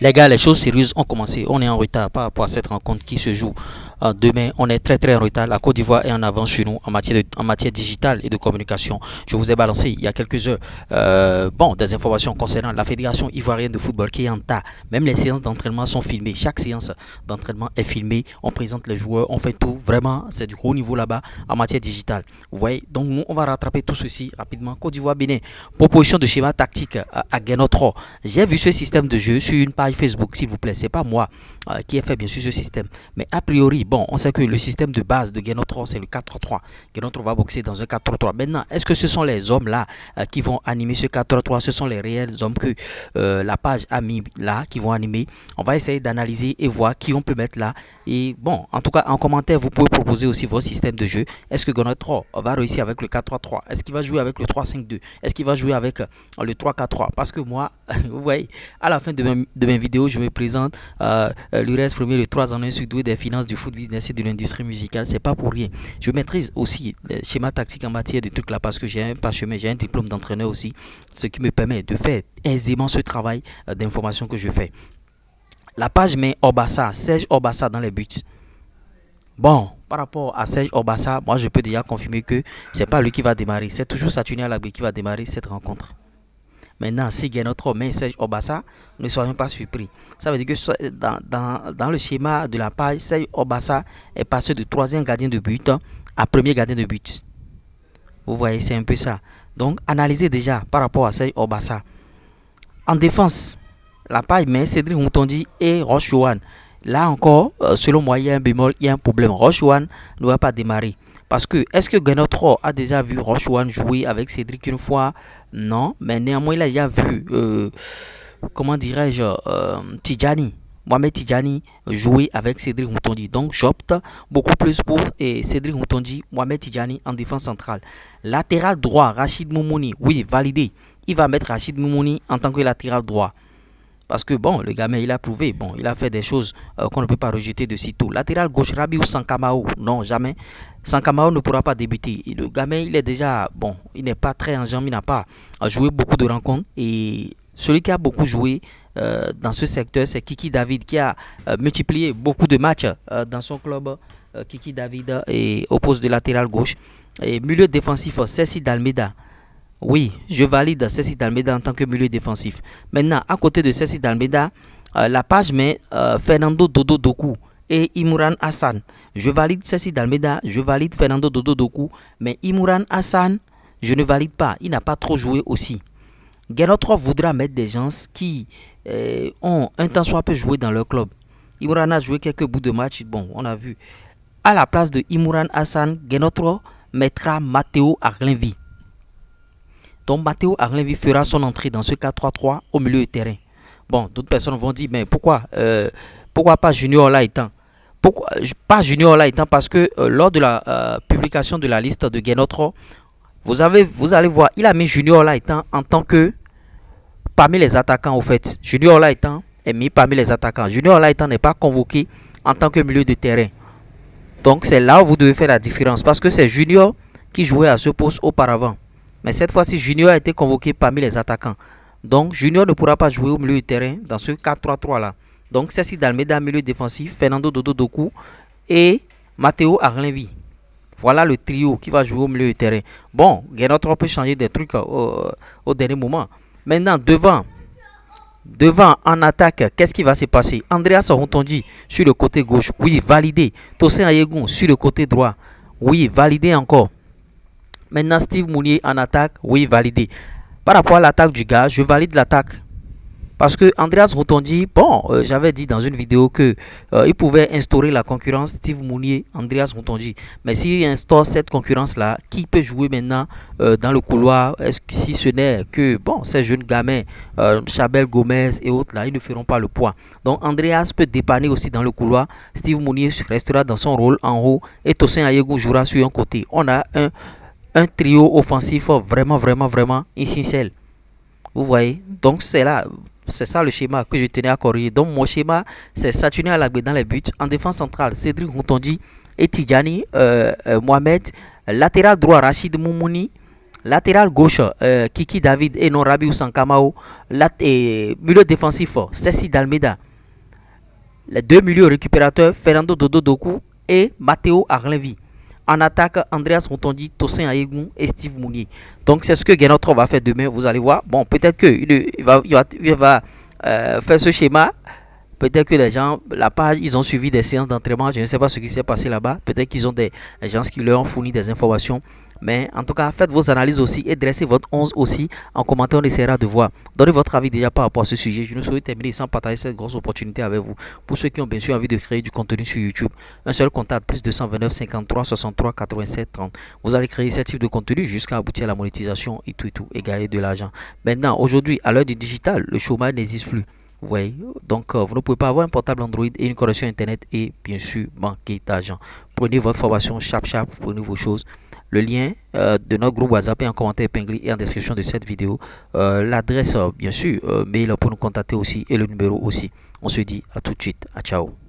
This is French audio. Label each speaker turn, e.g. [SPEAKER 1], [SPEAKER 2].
[SPEAKER 1] Les gars, les choses sérieuses ont commencé. On est en retard par rapport à cette rencontre qui se joue demain. On est très en retard. La Côte d'Ivoire est en avance sur nous en matière digitale et de communication. Je vous ai balancé il y a quelques heures des informations concernant la Fédération ivoirienne de football qui est en tas. Même les séances d'entraînement sont filmées. Chaque séance d'entraînement est filmée. On présente les joueurs, on fait tout. Vraiment, c'est du gros niveau là-bas en matière digitale. Vous voyez, donc nous, on va rattraper tout ceci rapidement. Côte d'Ivoire, Bénin. Proposition de schéma tactique à Guénotro. J'ai vu ce système de jeu sur une page Facebook, s'il vous plaît. C'est pas moi qui ai fait bien sûr ce système. Mais a priori, bon, on sait que le système de base de Guénotro, c'est le 4-3-3. Guénotro va boxer dans un 4-3-3. Maintenant, est-ce que ce sont les hommes là qui vont animer ce 4-3-3? Ce sont les réels hommes que la page a mis là, qui vont animer. On va essayer d'analyser et voir qui on peut mettre là. Et bon, en tout cas, en commentaire, vous pouvez proposer aussi votre système de jeu. Est-ce que Guénotro va réussir avec le 4-3-3? Est-ce qu'il va jouer avec le 3-5-2? Est-ce qu'il va jouer avec le 3-4-3? Parce que moi, vous voyez, à la fin de mes vidéos, je me présente l'URES premier, le 3 en 1 surdoué des finances, du foot business et de l'industrie musicale. C'est pas pour rien. Je maîtrise aussi les schémas tactiques en matière de trucs là parce que j'ai un parchemin, j'ai un diplôme d'entraîneur aussi, ce qui me permet de faire aisément ce travail d'information que je fais. La page met Obassa, Serge Obassa dans les buts. Bon, par rapport à Serge Obassa, moi je peux déjà confirmer que c'est pas lui qui va démarrer. C'est toujours Saturnin Alagbé qui va démarrer cette rencontre. Maintenant, si Guénotro met Serge Obassa, ne soyons pas surpris. Ça veut dire que dans le schéma de la page, Serge Obassa est passé de 3e gardien de but à 1er gardien de but. Vous voyez, c'est un peu ça. Donc, analysez déjà par rapport à Serge Obassa. En défense, la page met Cédric Moutondi et Roche Yohan. Là encore, selon moi, il y a un bémol, il y a un problème. Roche Yohan ne va pas démarrer. Parce que, est-ce que Guénotro a déjà vu Roche Yohan jouer avec Cédric une fois? Non, mais néanmoins, il a déjà vu, comment dirais-je, Tidjani, Mohamed Tidjani jouer avec Cédric Moutondi. Donc, j'opte beaucoup plus pour Cédric Moutondi, Mohamed Tidjani en défense centrale. Latéral droit, Rachid Moumouni, oui, validé. Il va mettre Rachid Moumouni en tant que latéral droit. Parce que bon, le gamin, il a prouvé, bon, il a fait des choses qu'on ne peut pas rejeter de sitôt. Latéral gauche, Rabiou Sankamao, non, jamais. Sankamao ne pourra pas débuter. Et le gamin, il est déjà, bon, il n'est pas très en jambes, il n'a pas joué beaucoup de rencontres. Et celui qui a beaucoup joué dans ce secteur, c'est Kiki David, qui a multiplié beaucoup de matchs dans son club. Kiki David est au poste de latéral gauche. Et milieu défensif, Ceci Dalmeda. Oui, je valide Ceci Dalmeda en tant que milieu défensif. Maintenant, à côté de Ceci Dalmeda, la page met Fernando Dodo Doku et Imouran Hassan. Je valide Ceci Dalmeda, je valide Fernando Dodo Doku, mais Imouran Hassan, je ne valide pas. Il n'a pas trop joué aussi. Guénotro voudra mettre des gens qui ont un temps soit peu joué dans leur club. Imouran a joué quelques bouts de match, bon, on a vu. À la place de Imouran Hassan, Guénotro mettra Matteo Arlenvi. Donc Matteo Arlenvi fera son entrée dans ce 4-3-3 au milieu de terrain. Bon, d'autres personnes vont dire, mais pourquoi pas Junior Laitan? Pourquoi pas Junior Laitan? Parce que lors de la publication de la liste de Guénotro, vous allez voir, il a mis Junior Laitan en tant que parmi les attaquants au fait. Junior Laitan est mis parmi les attaquants. Junior Laitan n'est pas convoqué en tant que milieu de terrain. Donc c'est là où vous devez faire la différence parce que c'est Junior qui jouait à ce poste auparavant. Mais cette fois-ci, Junior a été convoqué parmi les attaquants. Donc, Junior ne pourra pas jouer au milieu de terrain dans ce 4-3-3 là. Donc, Ceci Dalmeda, milieu défensif, Fernando Dodo Doku et Matteo Arlenvi. Voilà le trio qui va jouer au milieu de terrain. Bon, Guénotro peut changer des trucs au dernier moment. Maintenant, devant en attaque, qu'est-ce qui va se passer? Andreas Rontondi sur le côté gauche. Oui, validé. Tosin Ayegun sur le côté droit. Oui, validé encore. Maintenant, Steve Mounier en attaque, oui, validé. Par rapport à l'attaque du gars, je valide l'attaque. Parce que Andreas Rontondi, bon, j'avais dit dans une vidéo que il pouvait instaurer la concurrence Steve Mounier, Andreas Rontondi. Mais s'il instaure cette concurrence-là, qui peut jouer maintenant dans le couloir? Est-ce que si ce n'est que, bon, ces jeunes gamins, Chabel Gomez et autres, là, ils ne feront pas le poids. Donc, Andreas peut dépanner aussi dans le couloir. Steve Mounier restera dans son rôle en haut. Et Tosin Ayegun jouera sur un côté. On a un trio offensif vraiment essentiel. Vous voyez? Donc c'est là, c'est ça le schéma que je tenais à corriger. Donc mon schéma, c'est Saturnin Alagbé dans les buts. En défense centrale, Cédric Moutondi et Tidjani Mohamed. Latéral droit, Rachid Moumouni. Latéral gauche, Kiki David et non Rabiou Sankamao. Milieu défensif, Ceci Dalmeda. Les deux milieux récupérateurs, Fernando Dodo Doku et Matteo Arlenvi. En attaque, Andreas Rotondi, Tosin Ayegun et Steve Mounier. Donc c'est ce que Genotro va faire demain, vous allez voir. Bon, peut-être qu'il va faire ce schéma. Peut-être que les gens, la page, ils ont suivi des séances d'entraînement. Je ne sais pas ce qui s'est passé là-bas. Peut-être qu'ils ont des gens qui leur ont fourni des informations. Mais en tout cas, faites vos analyses aussi et dressez votre 11 aussi. En commentaire, on essaiera de voir. Donnez votre avis déjà par rapport à ce sujet. Je ne souhaite terminer sans partager cette grosse opportunité avec vous. Pour ceux qui ont bien sûr envie de créer du contenu sur YouTube, un seul contact, plus 229 53 63 87 30. Vous allez créer ce type de contenu jusqu'à aboutir à la monétisation et tout et gagner de l'argent. Maintenant, aujourd'hui, à l'heure du digital, le chômage n'existe plus. Oui, donc vous ne pouvez pas avoir un portable Android et une connexion Internet et bien sûr manquer d'argent. Prenez votre formation Sharp, prenez vos choses. Le lien de notre groupe WhatsApp est en commentaire épinglé et en description de cette vidéo. L'adresse, bien sûr, mail pour nous contacter aussi et le numéro aussi. On se dit à tout de suite. À ciao.